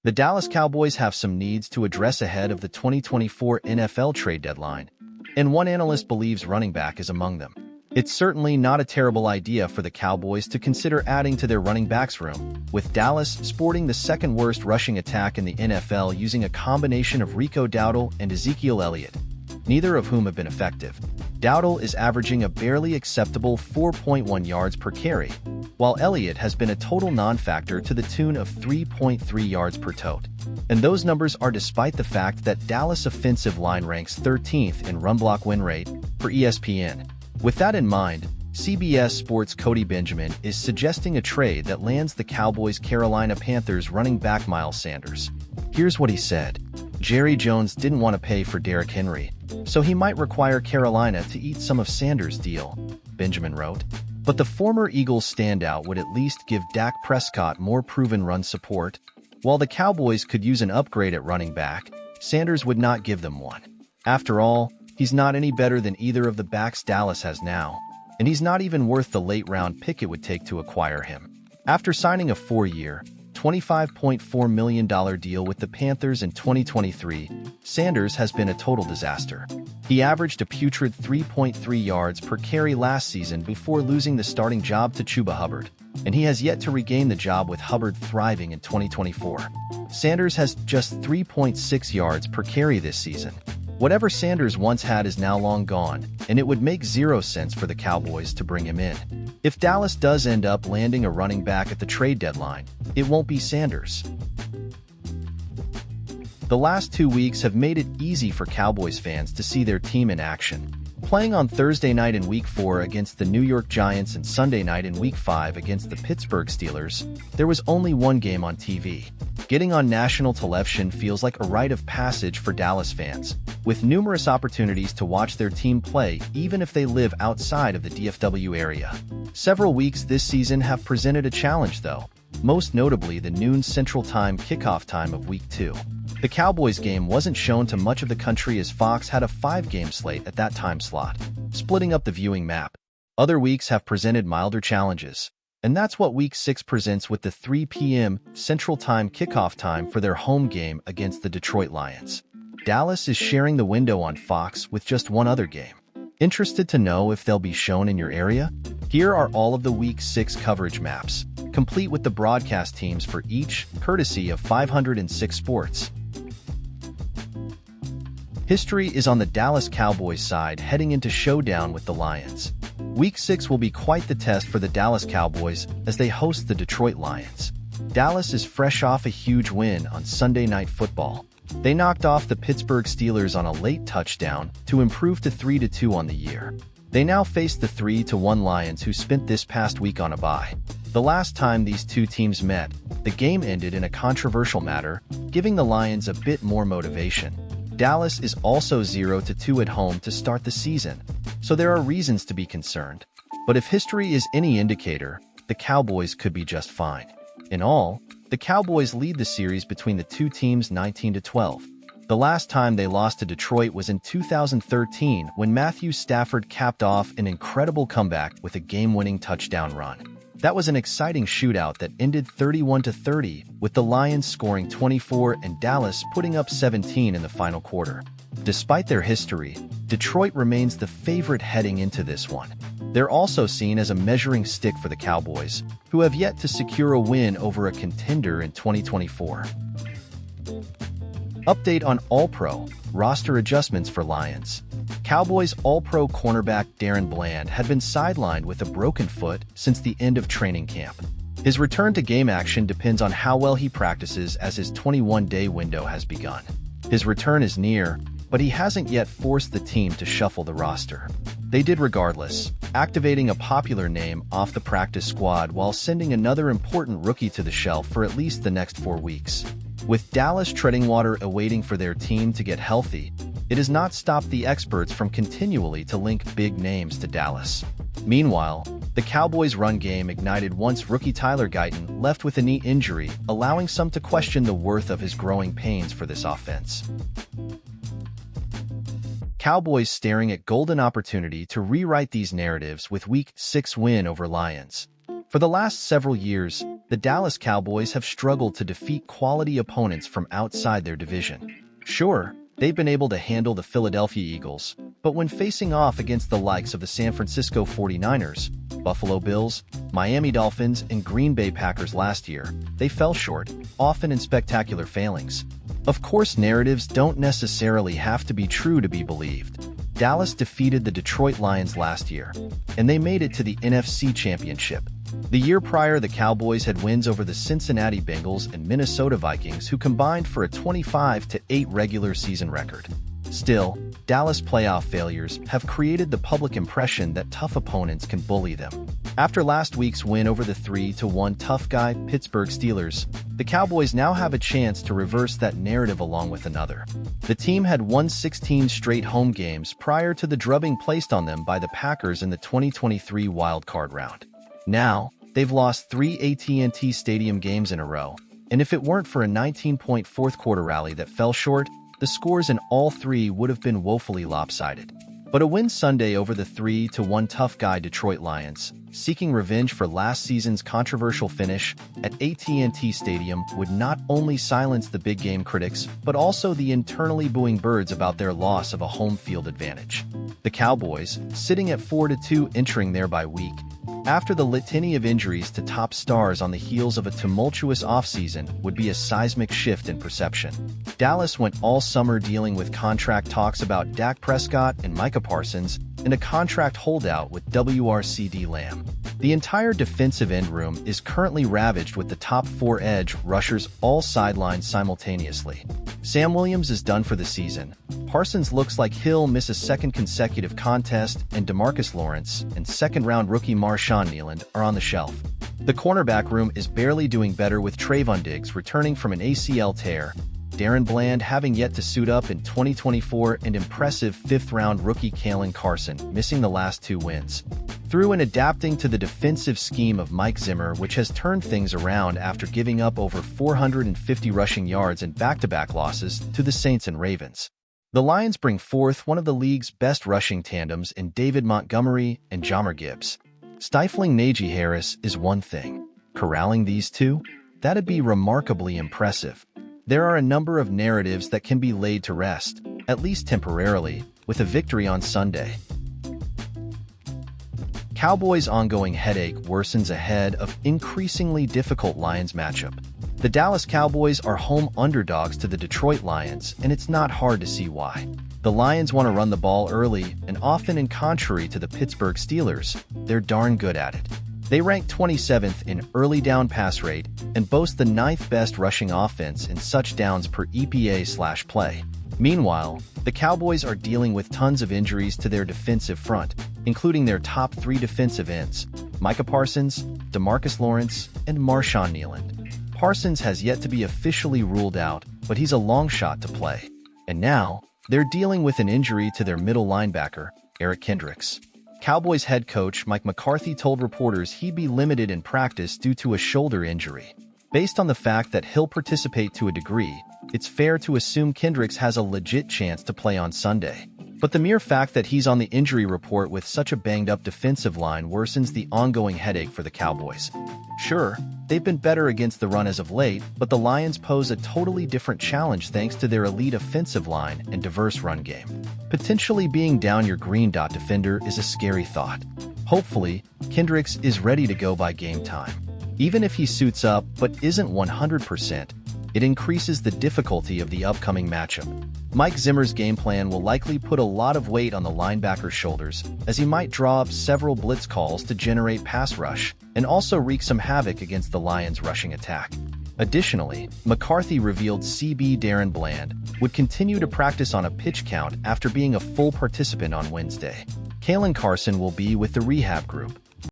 The Dallas Cowboys have some needs to address ahead of the 2024 NFL trade deadline, and one analyst believes running back is among them. It's certainly not a terrible idea for the Cowboys to consider adding to their running backs room, with Dallas sporting the second-worst rushing attack in the NFL using a combination of Rico Dowdle and Ezekiel Elliott, neither of whom have been effective. Dowdle is averaging a barely acceptable 4.1 yards per carry, while Elliott has been a total non-factor to the tune of 3.3 yards per tote. And those numbers are despite the fact that Dallas' offensive line ranks 13th in run block win rate for ESPN. With that in mind, CBS Sports' Cody Benjamin is suggesting a trade that lands the Cowboys' Carolina Panthers running back Miles Sanders. Here's what he said. Jerry Jones didn't want to pay for Derrick Henry, so he might require Carolina to eat some of Sanders' deal, Benjamin wrote. But the former Eagles standout would at least give Dak Prescott more proven run support. While the Cowboys could use an upgrade at running back, Sanders would not give them one. After all, he's not any better than either of the backs Dallas has now, and he's not even worth the late-round pick it would take to acquire him. After signing a 4-year, $25.4 million deal with the Panthers in 2023, Sanders has been a total disaster. He averaged a putrid 3.3 yards per carry last season before losing the starting job to Chuba Hubbard, and he has yet to regain the job with Hubbard thriving in 2024. Sanders has just 3.6 yards per carry this season. Whatever Sanders once had is now long gone, and it would make zero sense for the Cowboys to bring him in. If Dallas does end up landing a running back at the trade deadline, it won't be Sanders. The last 2 weeks have made it easy for Cowboys fans to see their team in action. Playing on Thursday night in Week 4 against the New York Giants and Sunday night in Week 5 against the Pittsburgh Steelers, there was only one game on TV. Getting on national television feels like a rite of passage for Dallas fans, with numerous opportunities to watch their team play even if they live outside of the DFW area. Several weeks this season have presented a challenge, though, most notably the noon Central Time kickoff time of Week 2. The Cowboys game wasn't shown to much of the country as Fox had a 5-game slate at that time slot, splitting up the viewing map. Other weeks have presented milder challenges, and that's what Week 6 presents with the 3 p.m. Central Time kickoff time for their home game against the Detroit Lions. Dallas is sharing the window on Fox with just one other game. Interested to know if they'll be shown in your area? Here are all of the Week 6 coverage maps, complete with the broadcast teams for each, courtesy of 506 Sports. History is on the Dallas Cowboys side heading into showdown with the Lions. Week 6 will be quite the test for the Dallas Cowboys as they host the Detroit Lions. Dallas is fresh off a huge win on Sunday Night Football. They knocked off the Pittsburgh Steelers on a late touchdown to improve to 3-2 on the year. They now face the 3-1 Lions, who spent this past week on a bye. The last time these two teams met, the game ended in a controversial manner, giving the Lions a bit more motivation. Dallas is also 0-2 at home to start the season, so there are reasons to be concerned. But if history is any indicator, the Cowboys could be just fine. In all, the Cowboys lead the series between the two teams 19-12. The last time they lost to Detroit was in 2013 when Matthew Stafford capped off an incredible comeback with a game-winning touchdown run. That was an exciting shootout that ended 31-30, with the Lions scoring 24 and Dallas putting up 17 in the final quarter. Despite their history, Detroit remains the favorite heading into this one. They're also seen as a measuring stick for the Cowboys, who have yet to secure a win over a contender in 2024. Update on All-Pro roster adjustments for Lions. Cowboys All-Pro cornerback Darren Bland had been sidelined with a broken foot since the end of training camp. His return to game action depends on how well he practices, as his 21-day window has begun. His return is near, but he hasn't yet forced the team to shuffle the roster. They did regardless, activating a popular name off the practice squad while sending another important rookie to the shelf for at least the next 4 weeks. With Dallas treading water awaiting for their team to get healthy, it has not stopped the experts from continually to link big names to Dallas. Meanwhile, the Cowboys' run game ignited once rookie Tyler Guyton left with a knee injury, allowing some to question the worth of his growing pains for this offense. Cowboys staring at golden opportunity to rewrite these narratives with Week 6 win over Lions. For the last several years, the Dallas Cowboys have struggled to defeat quality opponents from outside their division. Sure, they've been able to handle the Philadelphia Eagles, but when facing off against the likes of the San Francisco 49ers, Buffalo Bills, Miami Dolphins, and Green Bay Packers last year, they fell short, often in spectacular failings. Of course, narratives don't necessarily have to be true to be believed. Dallas defeated the Detroit Lions last year, and they made it to the NFC Championship. The year prior, the Cowboys had wins over the Cincinnati Bengals and Minnesota Vikings, who combined for a 25-8 regular season record. Still, Dallas playoff failures have created the public impression that tough opponents can bully them. After last week's win over the 3-1 tough guy Pittsburgh Steelers, the Cowboys now have a chance to reverse that narrative along with another. The team had won 16 straight home games prior to the drubbing placed on them by the Packers in the 2023 wildcard round. Now, they've lost 3 AT&T Stadium games in a row, and if it weren't for a 19-point fourth-quarter rally that fell short, the scores in all three would have been woefully lopsided. But a win Sunday over the 3-1 tough guy Detroit Lions, seeking revenge for last season's controversial finish at AT&T Stadium, would not only silence the big game critics, but also the internally booing birds about their loss of a home field advantage. The Cowboys, sitting at 4-2 entering their bye week, after the litany of injuries to top stars on the heels of a tumultuous offseason, would be a seismic shift in perception. Dallas went all summer dealing with contract talks about Dak Prescott and Micah Parsons, and a contract holdout with WRC Lamb. The entire defensive end room is currently ravaged with the top 4 edge rushers all sidelined simultaneously. Sam Williams is done for the season. Parsons looks like he'll miss a second consecutive contest, and DeMarcus Lawrence and second-round rookie Marshawn Nyland are on the shelf. The cornerback room is barely doing better with Trayvon Diggs returning from an ACL tear, Darren Bland having yet to suit up in 2024, and impressive fifth-round rookie Kalen Carson missing the last 2 wins. Through and adapting to the defensive scheme of Mike Zimmer, which has turned things around after giving up over 450 rushing yards in back-to-back losses to the Saints and Ravens. The Lions bring forth one of the league's best rushing tandems in David Montgomery and Jahmyr Gibbs. Stifling Najee Harris is one thing. Corralling these two? That'd be remarkably impressive. There are a number of narratives that can be laid to rest, at least temporarily, with a victory on Sunday. Cowboys' ongoing headache worsens ahead of increasingly difficult Lions matchup. The Dallas Cowboys are home underdogs to the Detroit Lions, and it's not hard to see why. The Lions want to run the ball early, and often in contrary to the Pittsburgh Steelers, they're darn good at it. They rank 27th in early down pass rate and boast the 9th best rushing offense in such downs per EPA/play. Meanwhile, the Cowboys are dealing with tons of injuries to their defensive front, including their top 3 defensive ends, Micah Parsons, DeMarcus Lawrence, and Marshawn Nyland. Parsons has yet to be officially ruled out, but he's a long shot to play. And now, they're dealing with an injury to their middle linebacker, Eric Kendricks. Cowboys head coach Mike McCarthy told reporters he'd be limited in practice due to a shoulder injury. Based on the fact that he'll participate to a degree, it's fair to assume Kendricks has a legit chance to play on Sunday. But the mere fact that he's on the injury report with such a banged-up defensive line worsens the ongoing headache for the Cowboys. Sure, they've been better against the run as of late, but the Lions pose a totally different challenge thanks to their elite offensive line and diverse run game. Potentially being down your green dot defender is a scary thought. Hopefully, Kendricks is ready to go by game time. Even if he suits up but isn't 100%, it increases the difficulty of the upcoming matchup. Mike Zimmer's game plan will likely put a lot of weight on the linebacker's shoulders, as he might draw up several blitz calls to generate pass rush, and also wreak some havoc against the Lions' rushing attack. Additionally, McCarthy revealed CB Darren Bland would continue to practice on a pitch count after being a full participant on Wednesday. Kalen Carson will be with the rehab group,